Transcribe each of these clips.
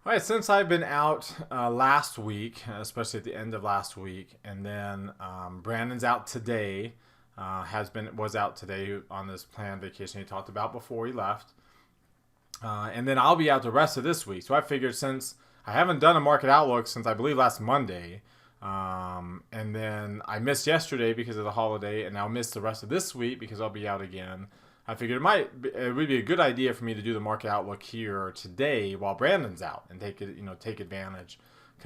All right, since I've been out last week, especially at the end of last week, and then Brandon's out today, was out today on this planned vacation he talked about before he left, and then I'll be out the rest of this week. So I figured since I haven't done a market outlook since I believe last Monday, and then I missed yesterday because of the holiday, and I'll miss the rest of this week because I'll be out again. I figured it would be a good idea for me to do the market outlook here today while Brandon's out and take advantage.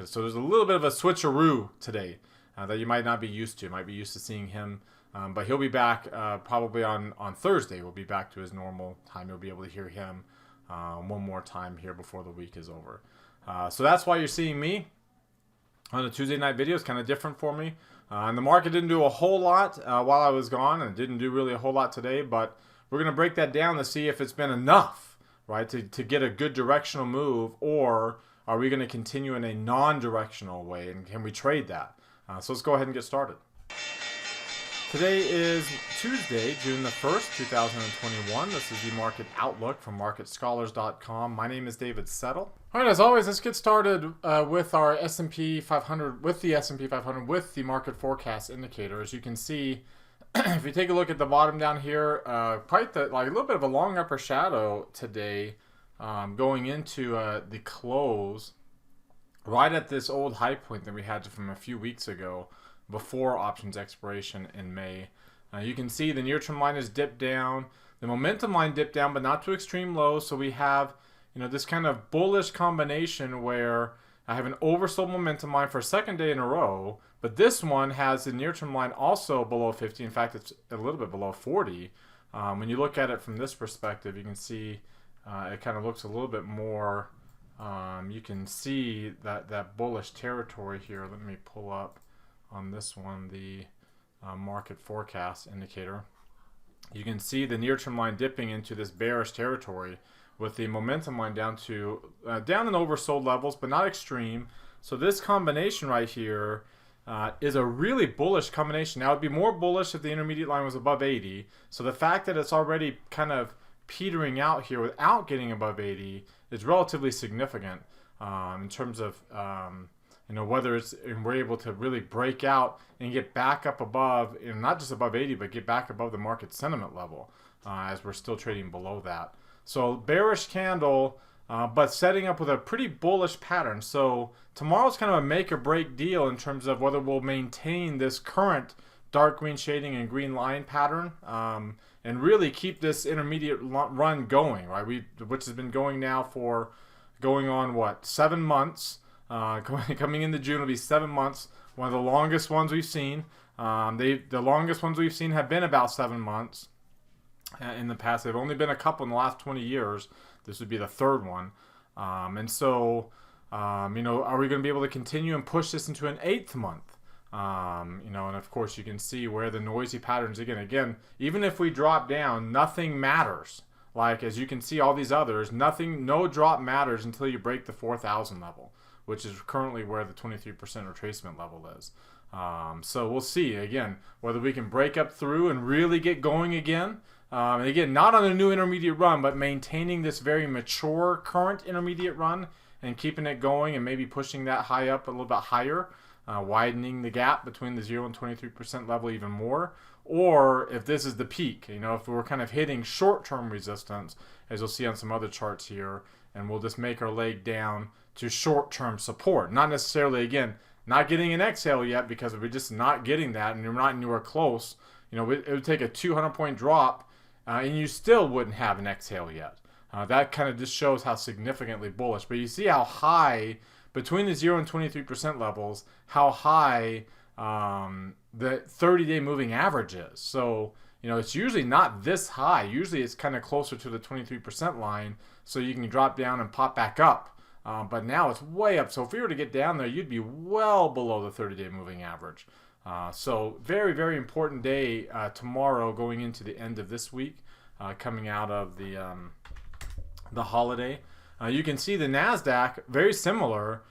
So there's a little bit of a switcheroo today that you might not be used to. You might be used to seeing him, but he'll be back probably on Thursday. We'll be back to his normal time. You'll be able to hear him one more time here before the week is over. So that's why you're seeing me on a Tuesday night video. It's kind of different for me. And the market didn't do a whole lot while I was gone, and it didn't do really a whole lot today, but we're going to break that down to see if it's been enough, right, to get a good directional move, or are we going to continue in a non-directional way, and can we trade that? So let's go ahead and get started. Today is Tuesday, June the 1st, 2021. This is the Market Outlook from MarketScholars.com. My name is David Settle. All right, as always, let's get started with our S&P 500, with the S&P 500, with the market forecast indicator. As you can see, if you take a look at the bottom down here, quite a little bit of a long upper shadow today, going into the close, right at this old high point that we had from a few weeks ago, before options expiration in May. You can see the near-term line has dipped down, the momentum line dipped down, but not to extreme lows. So we have, this kind of bullish combination where I have an oversold momentum line for a second day in a row, but this one has the near-term line also below 50. In fact, it's a little bit below 40. When you look at it from this perspective, you can see it kind of looks a little bit more, you can see that bullish territory here. Let me pull up on this one the market forecast indicator. You can see the near-term line dipping into this bearish territory, with the momentum line down in oversold levels, but not extreme. So this combination right here is a really bullish combination. Now, it'd be more bullish if the intermediate line was above 80. So the fact that it's already kind of petering out here without getting above 80 is relatively significant in terms of whether we're able to really break out and get back up above, not just above 80, but get back above the market sentiment level as we're still trading below that. So bearish candle, but setting up with a pretty bullish pattern. So tomorrow's kind of a make or break deal in terms of whether we'll maintain this current dark green shading and green line pattern and really keep this intermediate run going, right? Which has been going on 7 months. Coming into June will be 7 months. One of the longest ones we've seen. The longest ones we've seen have been about 7 months. In the past, they've only been a couple in the last 20 years. This would be the third one. Are we going to be able to continue and push this into an 8th month? And of course you can see where the noisy patterns, again, even if we drop down, nothing matters. Like, as you can see, all these others, no drop matters until you break the 4,000 level, which is currently where the 23% retracement level is. So we'll see, again, whether we can break up through and really get going again. And again, not on a new intermediate run, but maintaining this very mature current intermediate run and keeping it going and maybe pushing that high up a little bit higher, widening the gap between the 0 and 23% level even more. Or if this is the peak, if we're kind of hitting short-term resistance, as you'll see on some other charts here, and we'll just make our leg down to short-term support. Not necessarily, again, not getting an exhale yet, because we're just not getting that and you're not anywhere close. It would take a 200-point drop and you still wouldn't have an exhale yet. That kind of just shows how significantly bullish. But you see how high, between the 0 and 23% levels, how high the 30-day moving average is. So, it's usually not this high. Usually it's kind of closer to the 23% line, so you can drop down and pop back up. But now it's way up. So if we were to get down there, you'd be well below the 30-day moving average. So very, very important day tomorrow, going into the end of this week, coming out of the holiday. You can see the NASDAQ, very similar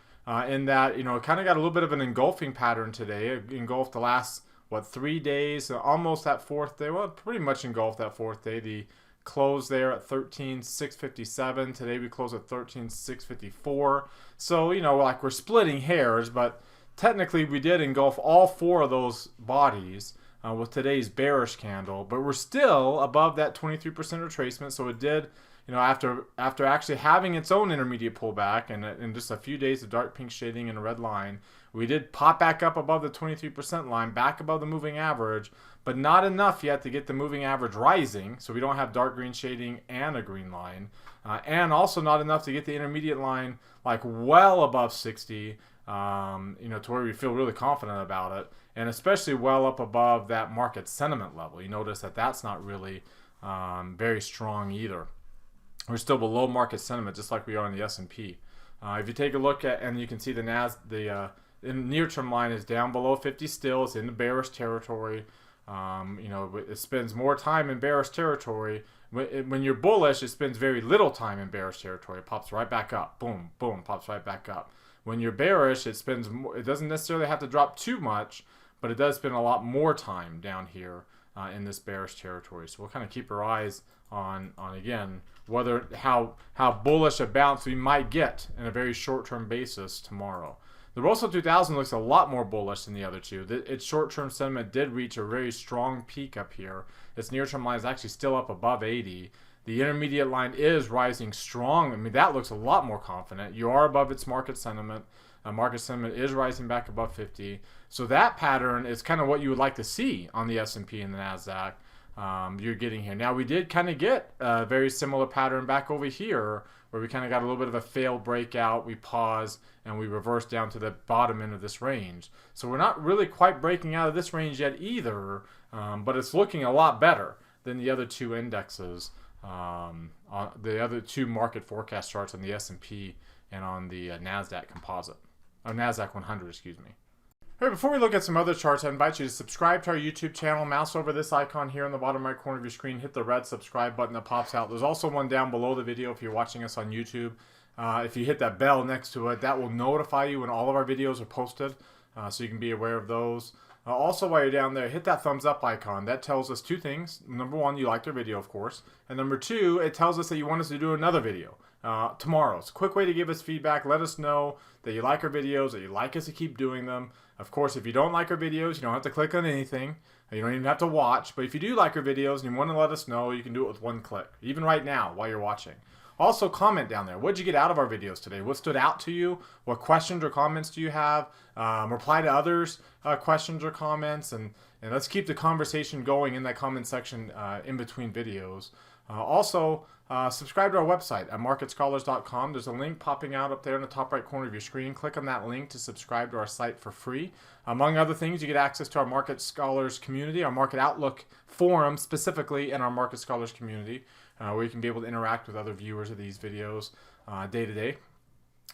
in that, it kind of got a little bit of an engulfing pattern today. It engulfed the last, 3 days, almost that fourth day. Well, pretty much engulfed that fourth day. closed there at 13,657. Today we closed at 13,654. So, like we're splitting hairs, but technically we did engulf all four of those bodies with today's bearish candle, but we're still above that 23% retracement. So it did, after actually having its own intermediate pullback and in just a few days of dark pink shading and a red line, we did pop back up above the 23% line, back above the moving average, but not enough yet to get the moving average rising. So we don't have dark green shading and a green line, and also not enough to get the intermediate line like well above 60, to where we feel really confident about it, and especially well up above that market sentiment level. You notice that that's not really very strong either. We're still below market sentiment, just like we are in the S&P. If you take a look at, and you can see the near-term line is down below 50 still. It's in the bearish territory. It spends more time in bearish territory. When you're bullish, it spends very little time in bearish territory. It pops right back up. Boom, boom, pops right back up. When you're bearish, it spends more. It doesn't necessarily have to drop too much, but it does spend a lot more time down here in this bearish territory. So we'll kind of keep our eyes on again how bullish a bounce we might get in a very short-term basis tomorrow. The Russell 2000 looks a lot more bullish than the other two. Its short-term sentiment did reach a very strong peak up here. Its near-term line is actually still up above 80. The intermediate line is rising strong. I mean, that looks a lot more confident. You are above its market sentiment. Market sentiment is rising back above 50. So that pattern is kind of what you would like to see on the S&P and the NASDAQ. You're getting here. Now, we did kind of get a very similar pattern back over here where we kind of got a little bit of a failed breakout. We paused and we reversed down to the bottom end of this range. So we're not really quite breaking out of this range yet either, but it's looking a lot better than the other two indexes, on the other two market forecast charts on the S&P and on the NASDAQ composite, or NASDAQ 100, excuse me. All right, before we look at some other charts, I invite you to subscribe to our YouTube channel. Mouse over this icon here in the bottom right corner of your screen. Hit the red subscribe button that pops out. There's also one down below the video if you're watching us on YouTube. If you hit that bell next to it, that will notify you when all of our videos are posted, so you can be aware of those. Also, while you're down there, hit that thumbs up icon. That tells us two things. Number one, you liked our video, of course. And number two, it tells us that you want us to do another video tomorrow. It's a quick way to give us feedback. Let us know that you like our videos, that you like us to keep doing them. Of course, if you don't like our videos, you don't have to click on anything. You don't even have to watch. But if you do like our videos and you want to let us know, you can do it with one click, even right now while you're watching. Also, comment down there. What did you get out of our videos today? What stood out to you? What questions or comments do you have? Reply to others' questions or comments. And let's keep the conversation going in that comment section in between videos. Also, subscribe to our website at marketscholars.com. There's a link popping out up there in the top right corner of your screen. Click on that link to subscribe to our site for free. Among other things, you get access to our Market Scholars community, our Market Outlook forum specifically, and our Market Scholars community, where you can be able to interact with other viewers of these videos day to day.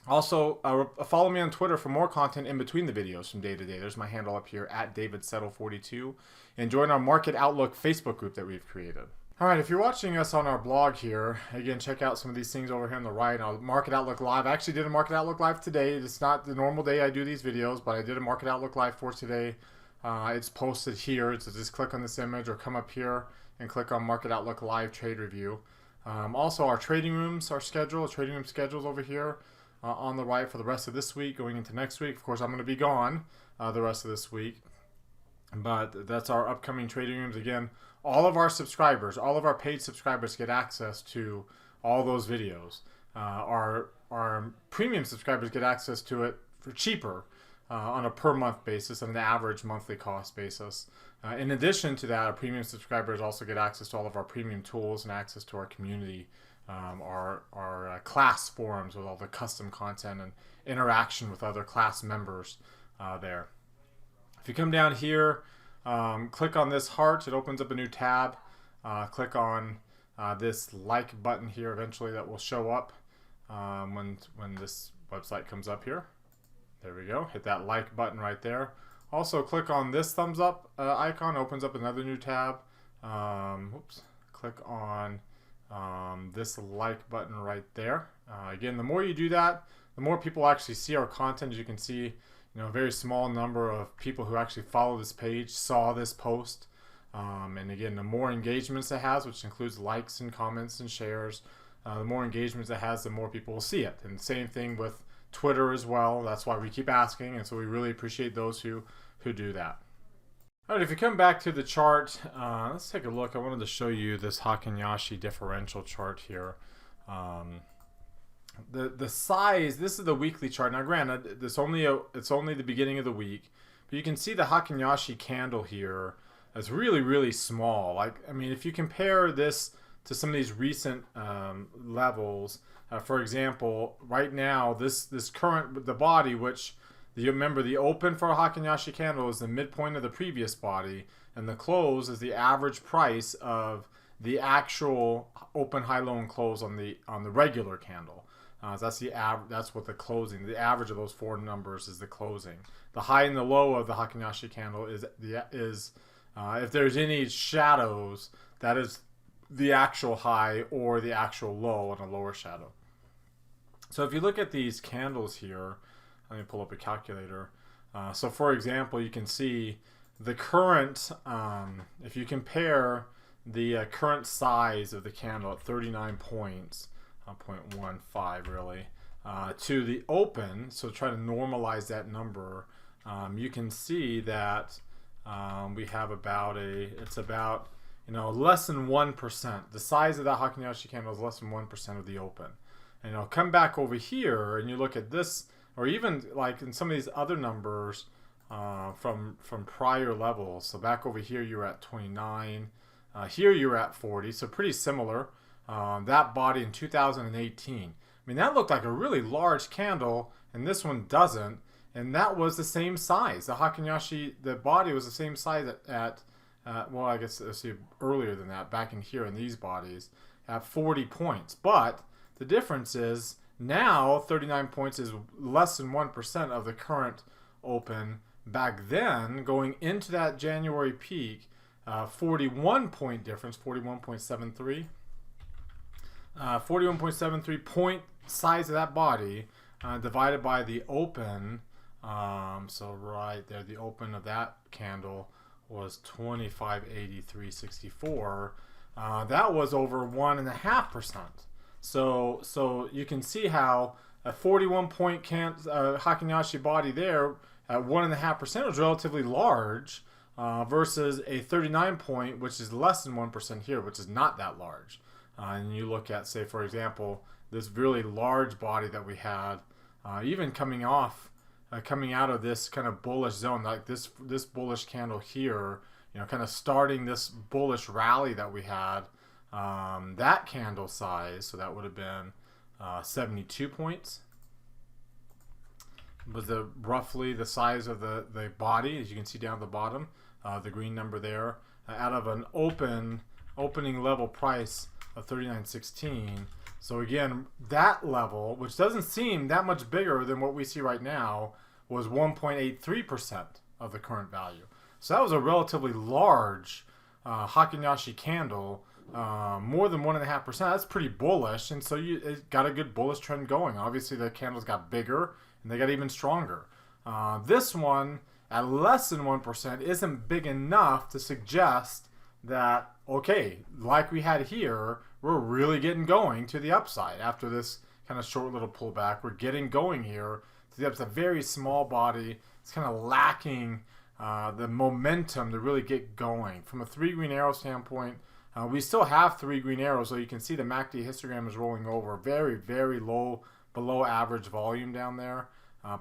Also, follow me on Twitter for more content in between the videos from day to day. There's my handle up here at DavidSettle42. And join our Market Outlook Facebook group that we've created. All right, if you're watching us on our blog here, again, check out some of these things over here on the right. Market Outlook Live. I actually did a Market Outlook Live today. It's not the normal day I do these videos, but I did a Market Outlook Live for today. It's posted here, so just click on this image or come up here and click on Market Outlook Live Trade Review. Also, our trading rooms are scheduled. Trading room schedules over here on the right for the rest of this week, going into next week. Of course, I'm going to be gone the rest of this week, but that's our upcoming trading rooms. Again, all of our subscribers, all of our paid subscribers get access to all those videos. Our premium subscribers get access to it for cheaper on a per month basis and an average monthly cost basis. In addition to that, our premium subscribers also get access to all of our premium tools and access to our community, our class forums with all the custom content and interaction with other class members there. If you come down here, click on this heart, it opens up a new tab. Click on this like button here eventually that will show up when this website comes up here. There we go. Hit that like button right there. Also, click on this thumbs up icon, opens up another new tab. Click on this like button right there. Again, the more you do that, the more people actually see our content. As you can see, a very small number of people who actually follow this page saw this post. And again, the more engagements it has, which includes likes and comments and shares, the more engagements it has, the more people will see it. And same thing with Twitter as well. That's why we keep asking, and so we really appreciate those who do that. All right, if you come back to the chart, let's take a look. I wanted to show you this Haken-Yashi differential chart here. The size, this is the weekly chart. Now granted, it's only the beginning of the week, but you can see the Haken-Yashi candle here is really, really small. Like, I mean, if you compare this to some of these recent levels, for example, right now, this current, the body, which, you remember the open for a Haken-Yashi candle is the midpoint of the previous body, and the close is the average price of the actual open, high, low, and close on the regular candle. So that's what the closing. The average of those four numbers is the closing. The high and the low of the Haken-Yashi candle is if there's any shadows, that is the actual high or the actual low on a lower shadow. So if you look at these candles here, let me pull up a calculator. So for example, you can see the current, if you compare the current size of the candle at 39 points, 0.15 really, to the open, so try to normalize that number, you can see that we have it's about less than 1%. The size of that Haken-Yashi candle is less than 1% of the open. And come back over here and you look at this, or even like in some of these other numbers from prior levels. So back over here you're at 29, here you're at 40, so pretty similar. That body in 2018. I mean, that looked like a really large candle, and this one doesn't. And that was the same size. The Haken-Yashi, the body was the same size at well, I guess let's see, earlier than that, back in here in these bodies, at 40 points. But the difference is now 39 points is less than 1% of the current open. Back then, going into that January peak, 41 point difference, 41.73. 41.73 point size of that body divided by the open. So right there, the open of that candle was 2583.64. That was over 1.5%. So you can see how a 41 point Haken-Yashi body there at 1.5% was relatively large versus a 39 point, which is less than 1% here, which is not that large. And you look at, say, for example, this really large body that we had, even coming out of this kind of bullish zone, like this bullish candle here, kind of starting this bullish rally that we had, that candle size, so that would have been 72 points, was roughly the size of the body, as you can see down at the bottom, the green number there, out of an opening level price of 39.16. So again, that level, which doesn't seem that much bigger than what we see right now, was 1.83% of the current value. So that was a relatively large Haken-Yashi candle, more than 1.5%. That's pretty bullish, and so it got a good bullish trend going. Obviously, the candles got bigger and they got even stronger. This one at less than 1% isn't big enough to suggest that, okay, like we had here, we're really getting going to the upside after this kind of short little pullback. We're getting going here to the upside. It's a very small body. It's kind of lacking the momentum to really get going. From a 3 green arrow standpoint, we still have 3 green arrows, so you can see the MACD histogram is rolling over. Very, very low, below average volume down there.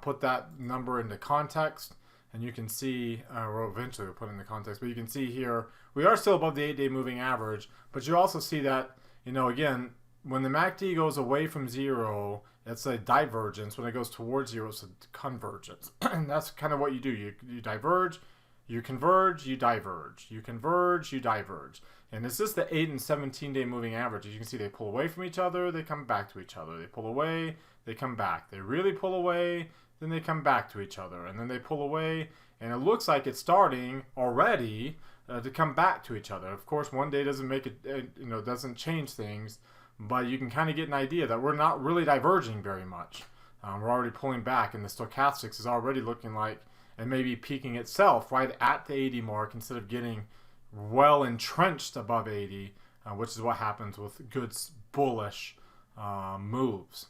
Put that number into context, and you can see, or eventually we'll put it into context, but you can see here, we are still above the 8-day moving average, but you also see that, again, when the MACD goes away from 0, it's a divergence. When it goes towards 0, it's a convergence. And that's kind of what you do. You diverge, you converge, you diverge. You converge, you diverge. And it's just the 8 and 17-day moving average. As you can see, they pull away from each other, they come back to each other. They pull away, they come back. They really pull away, then they come back to each other. And then they pull away, and it looks like it's starting already to come back to each other. Of course, one day doesn't make it, doesn't change things, but you can kind of get an idea that we're not really diverging very much. We're already pulling back, and the stochastics is already looking like it may be peaking itself right at the 80 mark instead of getting, well entrenched above 80, which is what happens with good bullish moves.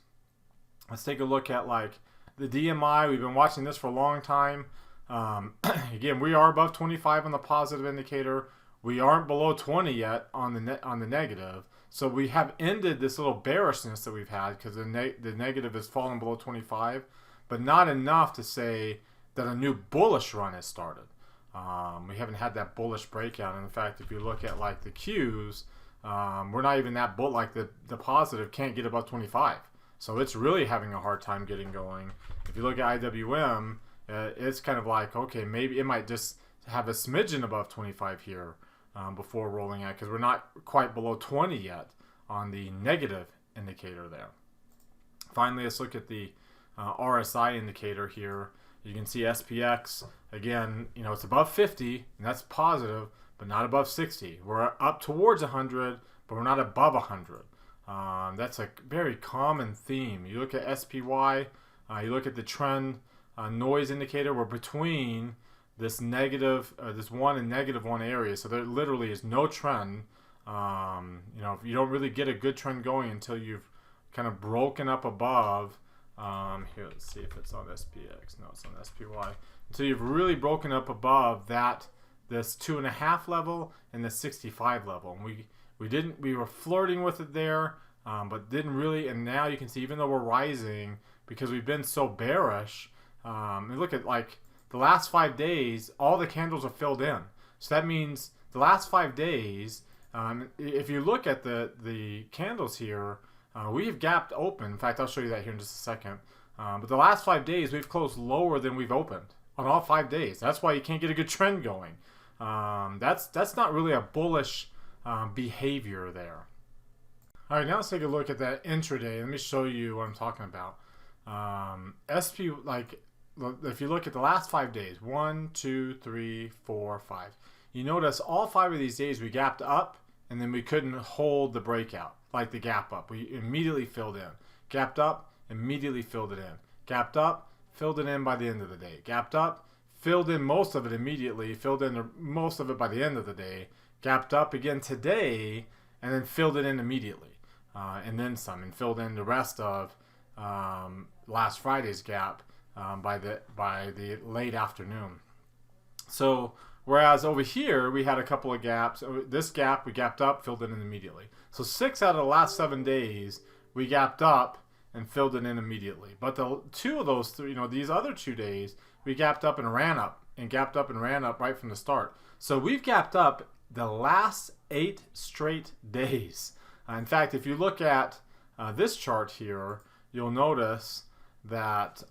Let's take a look at like the DMI. We've been watching this for a long time. Again, we are above 25 on the positive indicator. We aren't below 20 yet on the negative. So we have ended this little bearishness that we've had because the negative has fallen below 25, but not enough to say that a new bullish run has started. We haven't had that bullish breakout. And in fact, if you look at like the Qs, we're not even that bull. Like the positive can't get above 25. So it's really having a hard time getting going. If you look at IWM, it's kind of like, okay, maybe it might just have a smidgen above 25 here before rolling out, because we're not quite below 20 yet on the negative indicator there. Finally, let's look at the RSI indicator here. You can see SPX, again, it's above 50, and that's positive, but not above 60. We're up towards 100, but we're not above 100. That's a very common theme. You look at SPY, you look at the trend noise indicator, we're between this negative, this 1 and -1 area. So there literally is no trend. If you don't really get a good trend going until you've kind of broken up above, here, let's see if it's on SPX. No, it's on SPY. Until you've really broken up above this 2.5 level and the 65 level. And we were flirting with it there, but didn't really. And now you can see, even though we're rising, because we've been so bearish, and look at like the last 5 days, all the candles are filled in. So that means the last 5 days, if you look at the candles here, we've gapped open. In fact, I'll show you that here in just a second. But the last 5 days, we've closed lower than we've opened on all 5 days. That's why you can't get a good trend going. That's not really a bullish behavior there. All right, now let's take a look at that intraday. Let me show you what I'm talking about. If you look at the last 5 days, 1, 2, 3, 4, 5, you notice all 5 of these days we gapped up and then we couldn't hold the breakout, like the gap up. We immediately filled in. Gapped up, immediately filled it in. Gapped up, filled it in by the end of the day. Gapped up, filled in most of it immediately, filled in most of it by the end of the day. Gapped up again today, and then filled it in immediately. And then some, and filled in the rest of last Friday's gap by the late afternoon. So whereas over here we had a couple of gaps. This gap we gapped up, filled it in immediately. So 6 out of the last 7 days we gapped up and filled it in immediately. But the 2 of those 3, these other 2 days we gapped up and ran up, and gapped up and ran up right from the start. So we've gapped up the last 8 straight days. In fact, if you look at this chart here, you'll notice that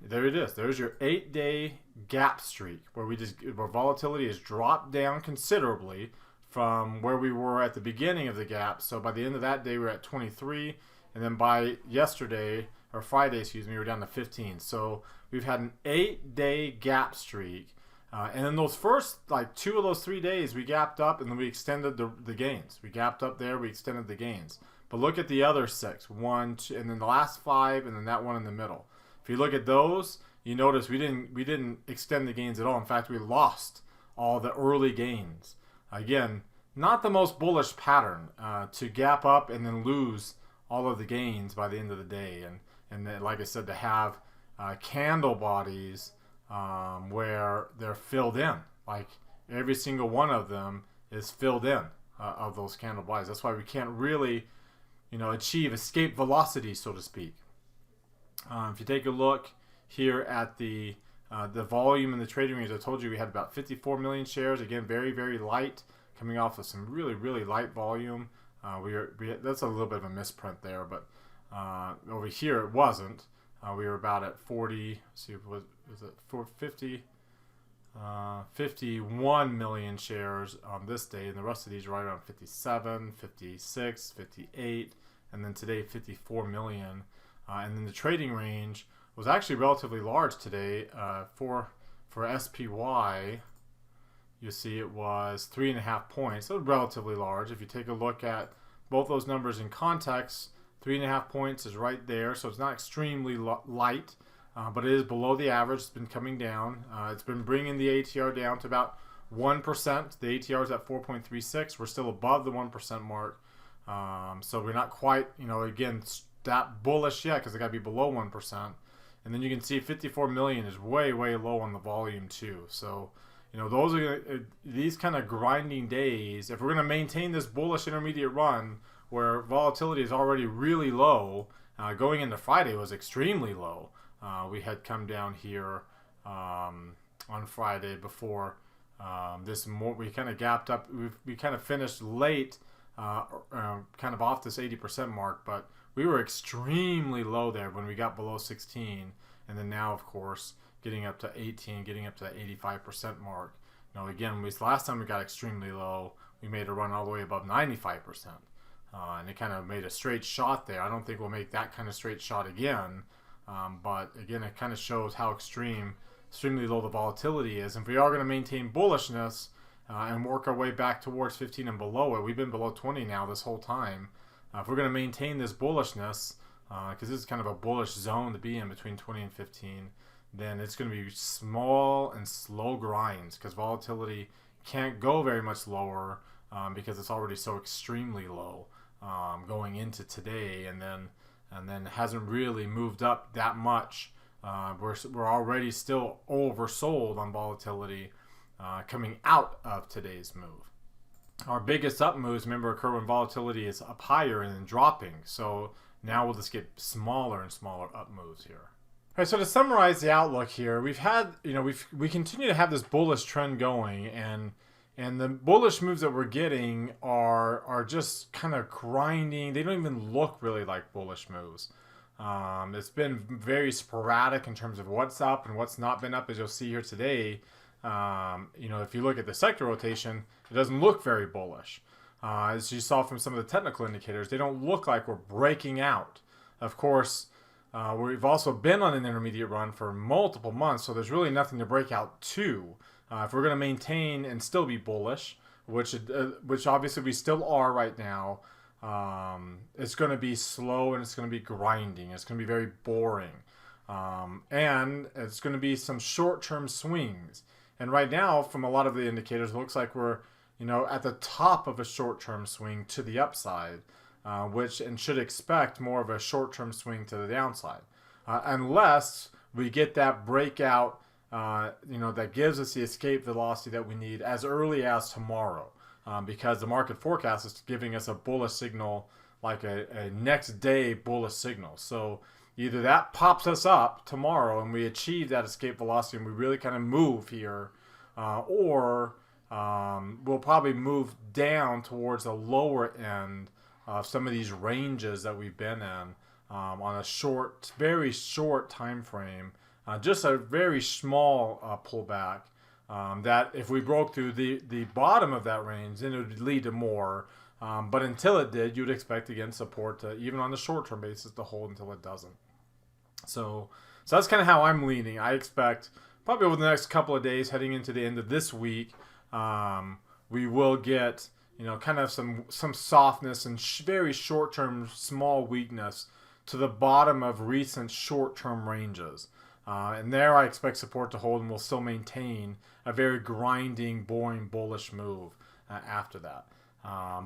there it is. There's your 8-day gap streak where volatility has dropped down considerably from where we were at the beginning of the gap. So by the end of that day, we were at 23, and then by Friday, we were down to 15. So we've had an 8-day gap streak, and in those first 2 of those 3 days, we gapped up and then we extended the gains. We gapped up there, we extended the gains. But look at the other 6, 1, 2, and then the last 5, and then that one in the middle. If you look at those, you notice we didn't extend the gains at all. In fact, we lost all the early gains. Again, not the most bullish pattern to gap up and then lose all of the gains by the end of the day. And then, like I said, to have candle bodies where they're filled in, like every single one of them is filled in of those candle bodies. That's why we can't really achieve escape velocity, so to speak. If you take a look here at the volume in the trading range, I told you we had about 54 million shares. Again, very, very light, coming off of some really, really light volume. That's a little bit of a misprint there, but over here it wasn't. We were about at 40. Let's see, was it 450? 51 million shares on this day, and the rest of these are right around 57, 56, 58, and then today 54 million. And then the trading range was actually relatively large today. For SPY, you see it was 3.5 points, so relatively large. If you take a look at both those numbers in context, 3.5 points is right there, so it's not extremely light. But it is below the average. It's been coming down. It's been bringing the ATR down to about 1%. The ATR is at 4.36. We're still above the 1% mark. So we're not quite, again, that bullish yet because it got to be below 1%. And then you can see 54 million is way, way low on the volume too. So, those are these kind of grinding days. If we're going to maintain this bullish intermediate run where volatility is already really low, going into Friday was extremely low. We had come down here on Friday before we kind of gapped up. We kind of finished late, kind of off this 80% mark, but we were extremely low there when we got below 16, and then now, of course, getting up to 18, getting up to the 85% mark. Again, last time we got extremely low, we made a run all the way above 95%, and it kind of made a straight shot there. I don't think we'll make that kind of straight shot again, but again, it kind of shows how extremely low the volatility is. And if we are going to maintain bullishness and work our way back towards 15 and below it, we've been below 20 now this whole time. If we're going to maintain this bullishness, because this is kind of a bullish zone to be in between 20 and 15, then it's going to be small and slow grinds because volatility can't go very much lower because it's already so extremely low going into today, and then hasn't really moved up that much. We're already still oversold on volatility coming out of today's move. Our biggest up moves, remember, occur when volatility is up higher and then dropping. So now we'll just get smaller and smaller up moves here. All right, so to summarize the outlook here, we've had, we continue to have this bullish trend going, and the bullish moves that we're getting are just kind of grinding. They don't even look really like bullish moves. It's been very sporadic in terms of what's up and what's not been up, as you'll see here today. If you look at the sector rotation, it doesn't look very bullish. As you saw from some of the technical indicators, they don't look like we're breaking out. Of course, we've also been on an intermediate run for multiple months, so there's really nothing to break out to. If we're going to maintain and still be bullish, which obviously we still are right now, it's going to be slow and it's going to be grinding. It's going to be very boring. And it's going to be some short-term swings. And right now, from a lot of the indicators, it looks like we're, at the top of a short-term swing to the upside, and should expect more of a short-term swing to the downside. Unless we get that breakout, that gives us the escape velocity that we need as early as tomorrow. Because the market forecast is giving us a bullish signal, like a next day bullish signal. So either that pops us up tomorrow and we achieve that escape velocity and we really kind of move here, or we'll probably move down towards the lower end of some of these ranges that we've been in on a very short time frame, just a very small pullback. That if we broke through the bottom of that range, then it would lead to more. But until it did, you'd expect, again, support to, even on the short-term basis, to hold until it doesn't. So that's kind of how I'm leaning. I expect probably over the next couple of days, heading into the end of this week, we will get, kind of some softness and very short-term small weakness to the bottom of recent short-term ranges. And there I expect support to hold, and we'll still maintain a very grinding, boring, bullish move after that.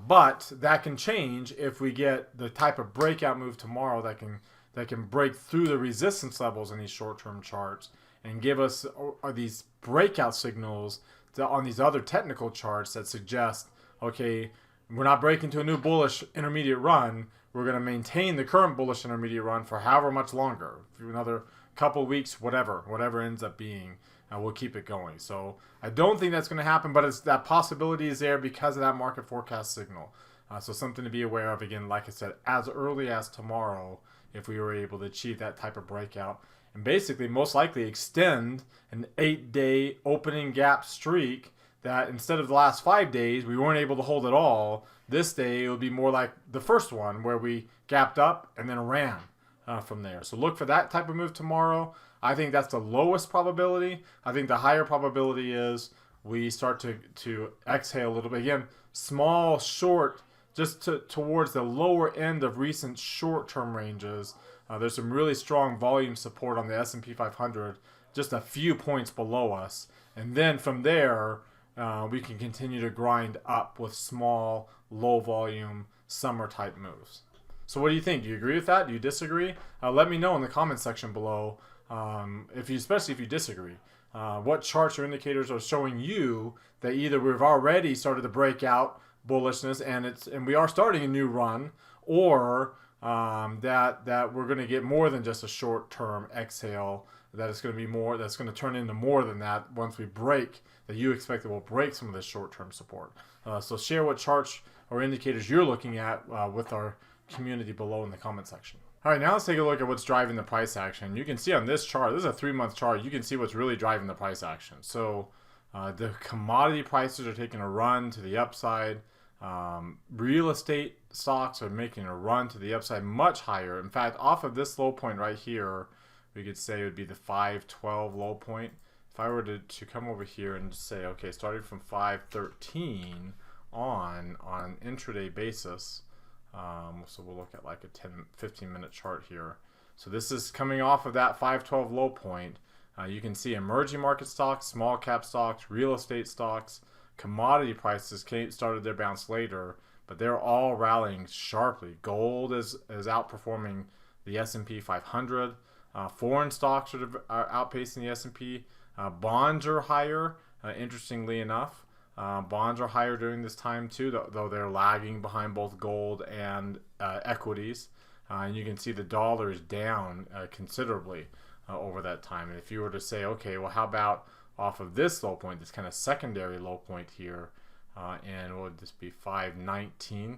But that can change if we get the type of breakout move tomorrow that can break through the resistance levels in these short-term charts and give us these breakout signals on these other technical charts that suggest, okay, we're not breaking to a new bullish intermediate run. We're going to maintain the current bullish intermediate run for however much longer, for another couple weeks, whatever ends up being, we'll keep it going. So I don't think that's going to happen, but that possibility is there because of that market forecast signal. So something to be aware of, again, like I said, as early as tomorrow, if we were able to achieve that type of breakout and basically most likely extend an 8-day opening gap streak that instead of the last 5 days, we weren't able to hold at all. This day, it would be more like the first one where we gapped up and then ran from there. So look for that type of move tomorrow. I think that's the lowest probability. I think the higher probability is we start to exhale a little bit. Again, small, short, just towards the lower end of recent short-term ranges. There's some really strong volume support on the S&P 500, just a few points below us. And then from there, we can continue to grind up with small, low volume, summer type moves. So what do you think? Do you agree with that? Do you disagree? Let me know in the comment section below, especially if you disagree. What charts or indicators are showing you that either we've already started to break out bullishness and we are starting a new run, or that we're going to get more than just a short-term exhale, that it's going to be more, that's going to turn into more than that once we break, that you expect that we'll break some of this short-term support. So share what charts or indicators you're looking at with our community below in the comment section. All right, now let's take a look at what's driving the price action. You can see on this chart, this is a 3-month chart, you can see what's really driving the price action. So the commodity prices are taking a run to the upside. Real estate stocks are making a run to the upside much higher. In fact, off of this low point right here, we could say it would be the 512 low point. If I were to come over here and just say, okay, starting from 513 on intraday basis, so we'll look at like a 15 minute chart here. So this is coming off of that 512 low point. You can see emerging market stocks, small cap stocks, real estate stocks, commodity prices started their bounce later, but they're all rallying sharply. Gold is outperforming the S&P 500. Foreign stocks are outpacing the S&P. Bonds are higher, interestingly enough. Bonds are higher during this time too, though they're lagging behind both gold and equities. And you can see the dollar is down considerably over that time. And if you were to say, okay, well, how about off of this low point, this kind of secondary low point here, and what would this be, 519?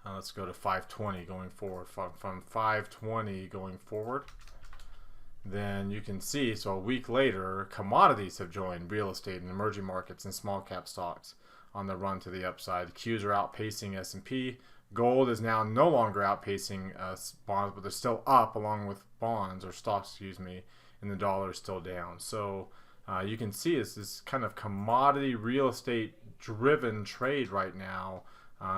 Let's go to 520 going forward. From 520 going forward, then you can see, so a week later, commodities have joined real estate and emerging markets and small cap stocks on the run to the upside. Qs are outpacing S&P. Gold is now no longer outpacing bonds, but they're still up along with bonds, or stocks, excuse me, and the dollar is still down. So you can see it's this kind of commodity real estate driven trade right now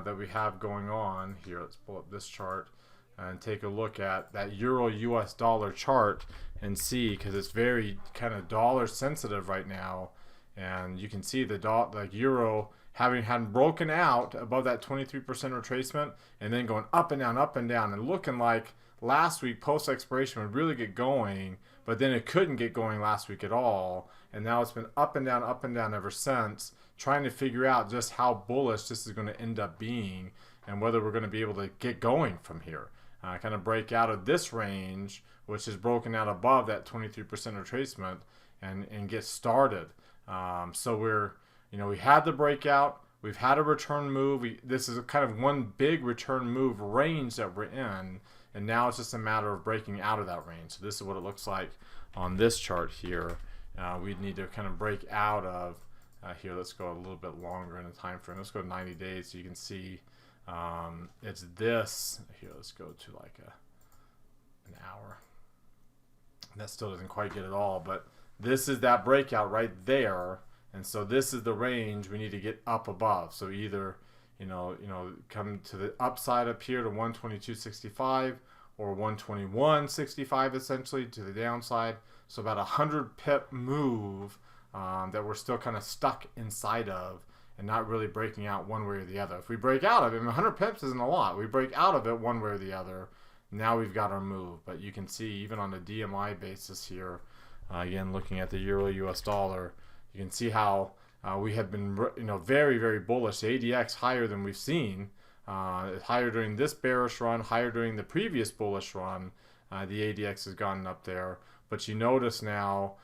that we have going on here. Let's pull up this chart and take a look at that Euro US dollar chart and see, because it's very kind of dollar sensitive right now, and you can see the euro having broken out above that 23% retracement and then going up and down and looking like last week post expiration would really get going, but then it couldn't get going last week at all, and now it's been up and down ever since, trying to figure out just how bullish this is going to end up being and whether we're going to be able to get going from here, kind of break out of this range, which is broken out above that 23% retracement, and get started. So we had the breakout, we've had a return move. This is kind of one big return move range that we're in, and now it's just a matter of breaking out of that range. So this is what it looks like on this chart here. We'd need to kind of break out of here. Let's go a little bit longer in the time frame. Let's go 90 days so you can see it's this here. Let's go to like an hour. That still doesn't quite get it all, but this is that breakout right there, and so this is the range we need to get up above. So either come to the upside up here to 122.65 or 121.65 essentially to the downside. So about 100 pip move that we're still kind of stuck inside of and not really breaking out one way or the other. If we break out of it, 100 pips isn't a lot. We break out of it one way or the other, now we've got our move. But you can see even on the DMI basis here, again looking at the Euro US dollar, you can see how we have been very, very bullish. The ADX higher than we've seen, higher during this bearish run, higher during the previous bullish run. The ADX has gone up there, but you notice now,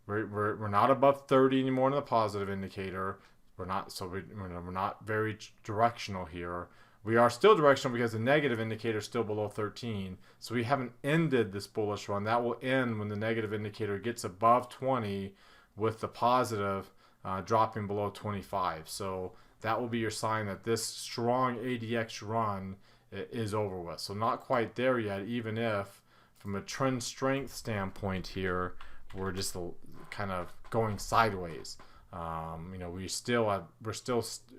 we're not above 30 anymore in the positive indicator. We're not very directional here. We are still directional because the negative indicator is still below 13. So we haven't ended this bullish run. That will end when the negative indicator gets above 20, with the positive dropping below 25. So that will be your sign that this strong ADX run is over with. So not quite there yet, even if from a trend strength standpoint here, we're just kind of going sideways. We're still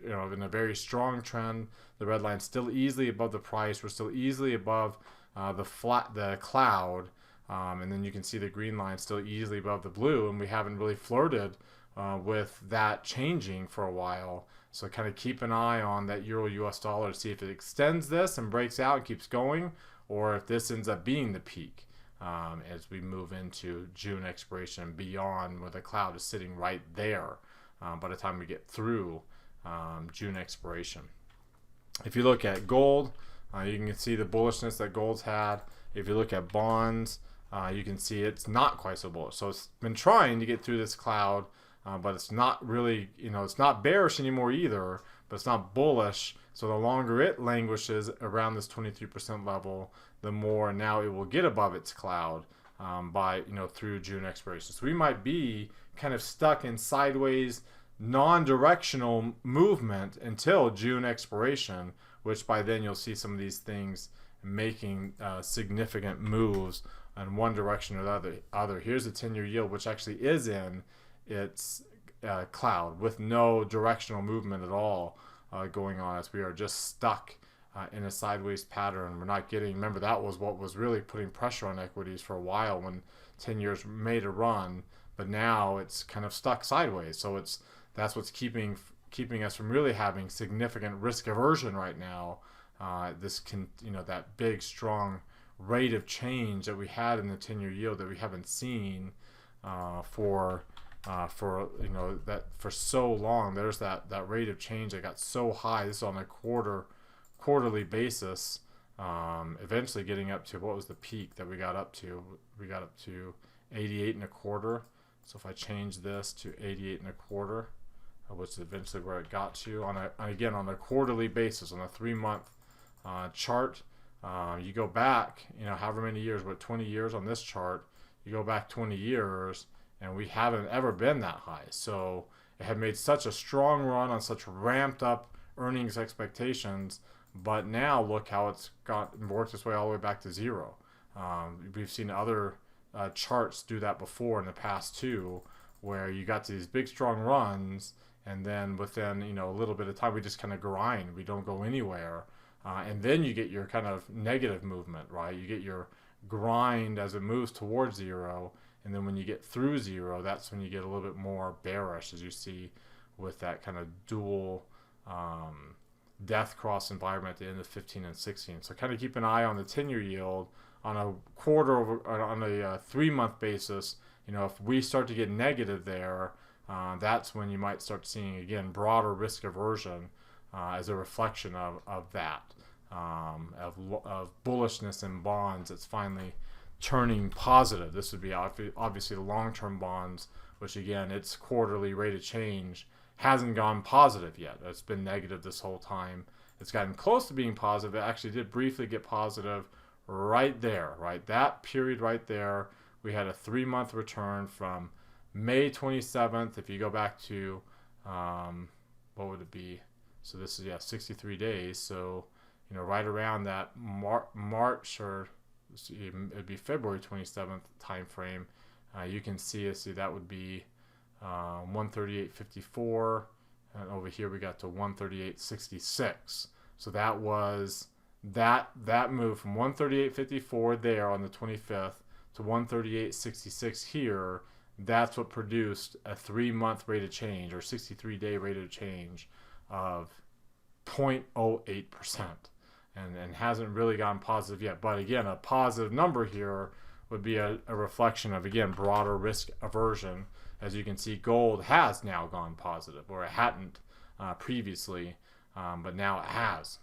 in a very strong trend. The red line's still easily above the price. We're still easily above the cloud. And then you can see the green line still easily above the blue, and we haven't really flirted with that changing for a while. So kind of keep an eye on that euro US dollar to see if it extends this and breaks out and keeps going, or if this ends up being the peak as we move into June expiration and beyond, where the cloud is sitting right there by the time we get through June expiration. If you look at gold, you can see the bullishness that gold's had. If you look at bonds, you can see it's not quite so bullish. So it's been trying to get through this cloud, but it's not really, it's not bearish anymore either, but it's not bullish. So the longer it languishes around this 23% level, the more now it will get above its cloud by, through June expiration. So we might be kind of stuck in sideways, non-directional movement until June expiration, which by then you'll see some of these things making significant moves in one direction or the other. Here's the 10-year yield, which actually is in its cloud with no directional movement at all going on, as we are just stuck in a sideways pattern. We're not getting, remember, that was what was really putting pressure on equities for a while when 10 years made a run, but now it's kind of stuck sideways. So that's what's keeping us from really having significant risk aversion right now. That big strong rate of change that we had in the 10-year yield that we haven't seen for so long. There's that rate of change that got so high. This is on a quarterly basis. Eventually getting up to, what was the peak that we got up to? We got up to 88 and a quarter. So if I change this to 88 and a quarter, which is eventually where it got to on a quarterly basis on a 3-month chart. You go back, however many years, 20 years on this chart, you go back 20 years and we haven't ever been that high. So it had made such a strong run on such ramped up earnings expectations, but now look how it's worked its way all the way back to zero. We've seen other charts do that before in the past too, where you got to these big strong runs, and then within a little bit of time we just kind of grind. We don't go anywhere, and then you get your kind of negative movement, right? You get your grind as it moves towards zero, and then when you get through zero, that's when you get a little bit more bearish, as you see with that kind of dual death cross environment at the end of 15 and 16. So kind of keep an eye on the 10-year yield on a 3-month basis. If we start to get negative there, that's when you might start seeing, again, broader risk aversion as a reflection of that, of bullishness in bonds. It's finally turning positive. This would be obviously the long-term bonds, which again, its quarterly rate of change hasn't gone positive yet. It's been negative this whole time. It's gotten close to being positive. It actually did briefly get positive right there, right? That period right there, we had a 3-month return from May 27th. If you go back to, what would it be? So this is, 63 days. So, right around that March, or it'd be February 27th time frame. You can see that would be 138.54, and over here we got to 138.66. So that was that move from 138.54 there on the 25th to 138.66 here. That's what produced a 3-month rate of change, or 63-day rate of change of 0.08%, and hasn't really gone positive yet. But again, a positive number here would be a reflection of, again, broader risk aversion. As you can see, gold has now gone positive, or it hadn't previously, but now it has.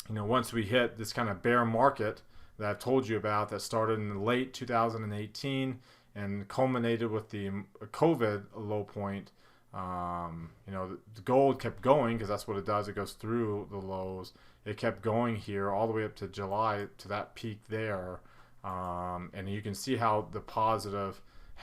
Once we hit this kind of bear market that I've told you about, that started in late 2018 and culminated with the COVID low point, the gold kept going, because that's what it does. It goes through the lows. It kept going here all the way up to July, to that peak there. And you can see how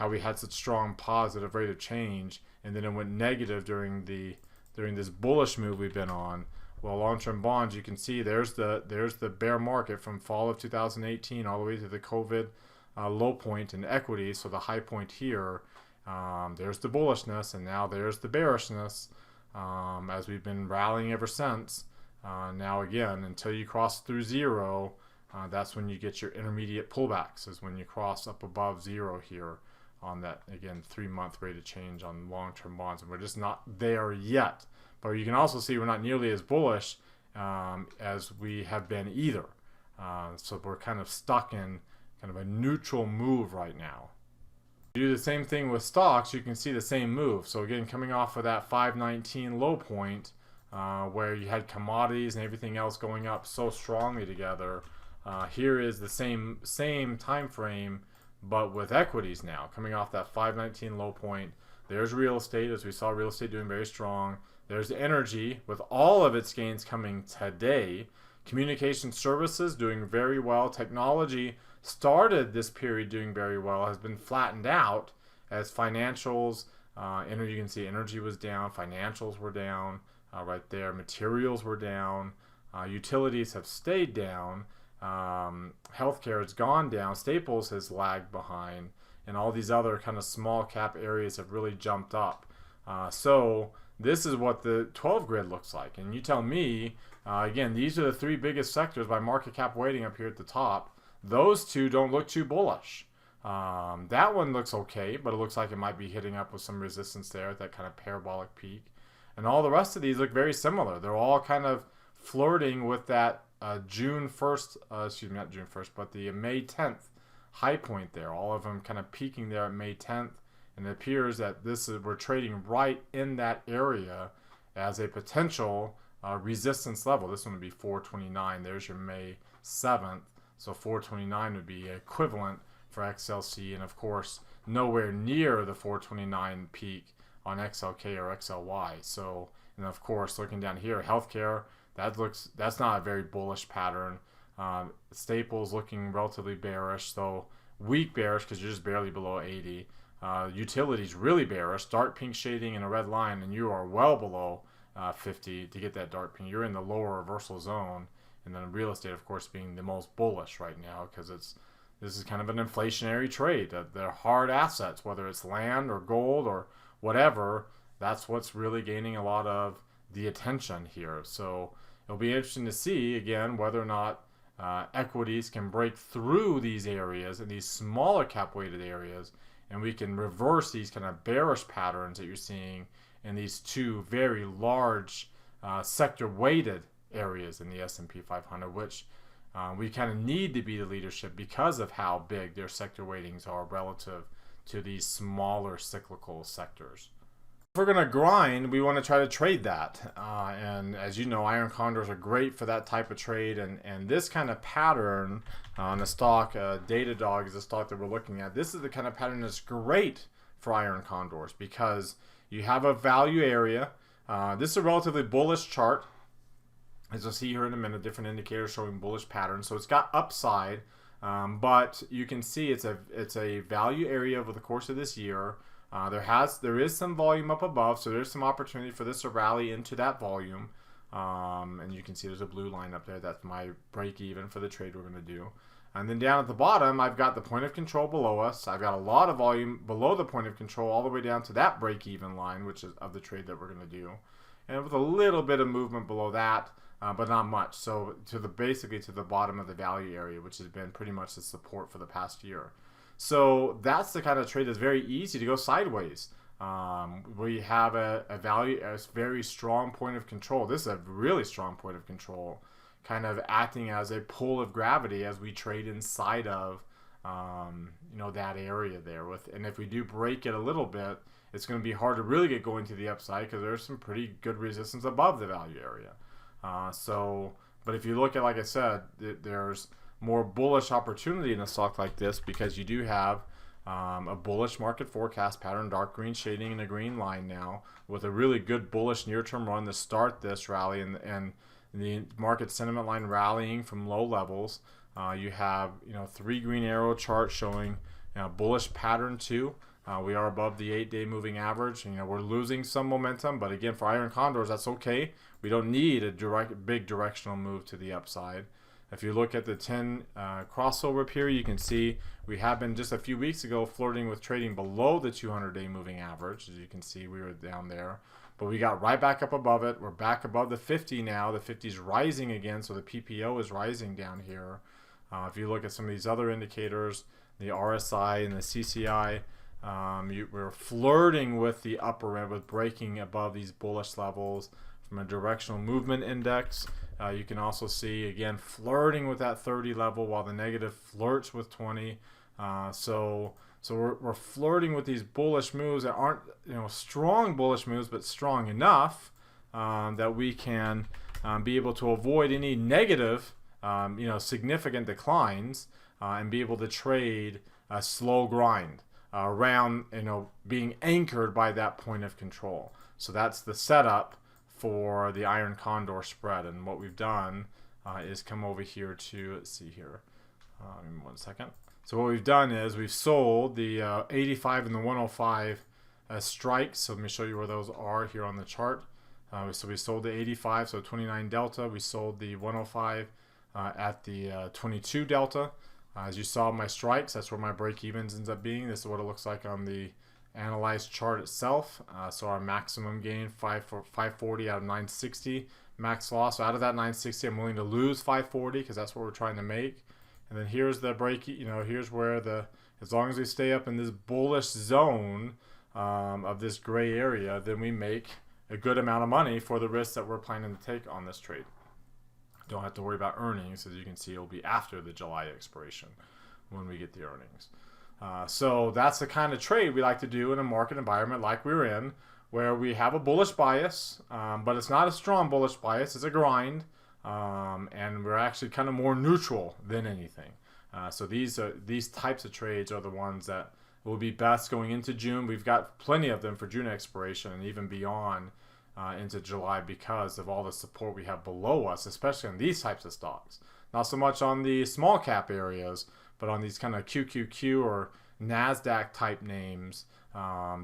we had such strong positive rate of change, and then it went negative during this bullish move we've been on. Well, long-term bonds, you can see there's the bear market from fall of 2018 all the way to the COVID low point in equities. So the high point here, there's the bullishness, and now there's the bearishness, as we've been rallying ever since. Now again, until you cross through zero, that's when you get your intermediate pullbacks, is when you cross up above zero here on that, again, 3-month rate of change on long-term bonds. And we're just not there yet. But you can also see we're not nearly as bullish as we have been either. So we're kind of stuck in kind of a neutral move right now. Do the same thing with stocks, you can see the same move. So again, coming off of that 519 low point, where you had commodities and everything else going up so strongly together, here is the same time frame, but with equities now coming off that 519 low point. There's real estate, as we saw real estate doing very strong. There's energy with all of its gains coming today. Communication services doing very well. Technology started this period doing very well, has been flattened out as financials, energy, you can see energy was down, financials were down right there, materials were down, utilities have stayed down, healthcare has gone down, staples has lagged behind, and all these other kind of small cap areas have really jumped up. So this is what the 12 grid looks like. And you tell me, again, these are the 3 biggest sectors by market cap weighting up here at the top. Those 2 don't look too bullish. That one looks okay, but it looks like it might be hitting up with some resistance there at that kind of parabolic peak. And all the rest of these look very similar. They're all kind of flirting with that June 1st, excuse me, not June 1st, but the May 10th high point there. All of them kind of peaking there at May 10th. And it appears that we're trading right in that area as a potential resistance level. This one would be 429. There's your May 7th. So 429 would be equivalent for XLC, and of course nowhere near the 429 peak on XLK or XLY. So, and of course looking down here, healthcare, that's not a very bullish pattern. Staples looking relatively bearish, so weak bearish because you're just barely below 80. Utilities really bearish, dark pink shading and a red line, and you are well below 50 to get that dark pink. You're in the lower reversal zone. And then real estate, of course, being the most bullish right now because this is kind of an inflationary trade. They're hard assets, whether it's land or gold or whatever. That's what's really gaining a lot of the attention here. So it'll be interesting to see, again, whether or not equities can break through these areas and these smaller cap weighted areas, and we can reverse these kind of bearish patterns that you're seeing in these 2 very large sector weighted areas in the S&P 500, which we kind of need to be the leadership because of how big their sector weightings are relative to these smaller cyclical sectors. If we're going to grind, we want to try to trade that. And as you know, iron condors are great for that type of trade. And this kind of pattern on the stock, Datadog is the stock that we're looking at. This is the kind of pattern that's great for iron condors because you have a value area. This is a relatively bullish chart. As you'll see here in a minute, different indicators showing bullish patterns. So it's got upside, but you can see it's a value area over the course of this year. There is some volume up above, so there's some opportunity for this to rally into that volume. And you can see there's a blue line up there. That's my break even for the trade we're going to do. And then down at the bottom, I've got the point of control below us. I've got a lot of volume below the point of control all the way down to that break even line, which is of the trade that we're going to do. And with a little bit of movement below that, but not much. So basically to the bottom of the value area, which has been pretty much the support for the past year. So that's the kind of trade that's very easy to go sideways. We have a very strong point of control. This is a really strong point of control, kind of acting as a pull of gravity as we trade inside of that area there. And if we do break it a little bit, it's going to be hard to really get going to the upside because there's some pretty good resistance above the value area. But if you look at, like I said, there's more bullish opportunity in a stock like this because you do have a bullish market forecast pattern, dark green shading and a green line now with a really good bullish near-term run to start this rally and the market sentiment line rallying from low levels. You have 3 green arrow charts showing bullish pattern too. We are above the 8-day moving average. We're losing some momentum, but again, for iron condors, that's okay. We don't need a big directional move to the upside. If you look at the 10 crossover up here, you can see we have been just a few weeks ago flirting with trading below the 200-day moving average. As you can see, we were down there, but we got right back up above it. We're back above the 50 now. The 50 is rising again, so the PPO is rising down here. If you look at some of these other indicators, the RSI and the CCI, we're flirting with the upper end, with breaking above these bullish levels. From a directional movement index, you can also see, again, flirting with that 30 level, while the negative flirts with 20. So we're flirting with these bullish moves that aren't, strong bullish moves, but strong enough that we can be able to avoid any negative, significant declines, and be able to trade a slow grind around, being anchored by that point of control. So that's the setup for the iron condor spread. And what we've done is come over here to, let's see here, give me 1 second. So what we've done is we've sold the 85 and the 105 strikes. So let me show you where those are here on the chart. So we sold the 85, so 29 delta. We sold the 105 at the 22 delta. As you saw my strikes, that's where my break evens ends up being. This is what it looks like on the analyzed chart itself. So our maximum gain, 540 out of 960. Max loss, so out of that 960, I'm willing to lose 540 because that's what we're trying to make. And then here's the break, here's where as long as we stay up in this bullish zone of this gray area, then we make a good amount of money for the risks that we're planning to take on this trade. Don't have to worry about earnings. As you can see, it'll be after the July expiration when we get the earnings. So that's the kind of trade we like to do in a market environment like we're in, where we have a bullish bias, but it's not a strong bullish bias. It's a grind, and we're actually kind of more neutral than anything. So these types of trades are the ones that will be best going into June. We've got plenty of them for June expiration and even beyond into July, because of all the support we have below us, especially on these types of stocks. Not so much on the small cap areas, but on these kind of QQQ or NASDAQ type names.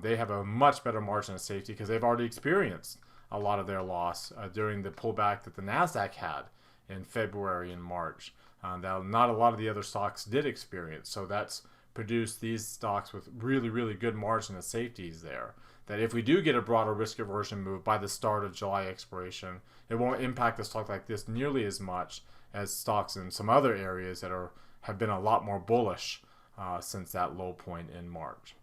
They have a much better margin of safety because they've already experienced a lot of their loss during the pullback that the NASDAQ had in February and March. That not a lot of the other stocks did experience. So that's produced these stocks with really, really good margin of safeties there. That if we do get a broader risk aversion move by the start of July expiration, it won't impact a stock like this nearly as much as stocks in some other areas that have been a lot more bullish since that low point in March.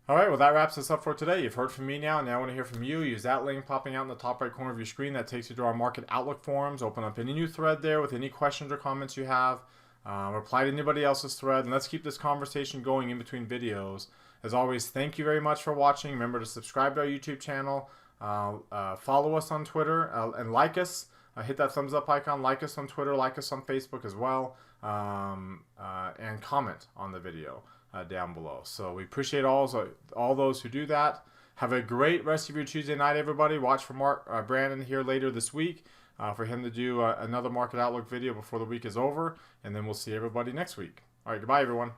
All right, well, that wraps us up for today. You've heard from me now. Now I want to hear from you. Use that link popping out in the top right corner of your screen. That takes you to our Market Outlook forums. Open up any new thread there with any questions or comments you have. Reply to anybody else's thread, and let's keep this conversation going in between videos. As always, thank you very much for watching. Remember to subscribe to our YouTube channel, follow us on Twitter, and like us. Hit that thumbs up icon, like us on Twitter, like us on Facebook as well, and comment on the video down below. So we appreciate all those who do that. Have a great rest of your Tuesday night, everybody. Watch for Brandon here later this week for him to do another Market Outlook video before the week is over, and then we'll see everybody next week. All right, goodbye, everyone.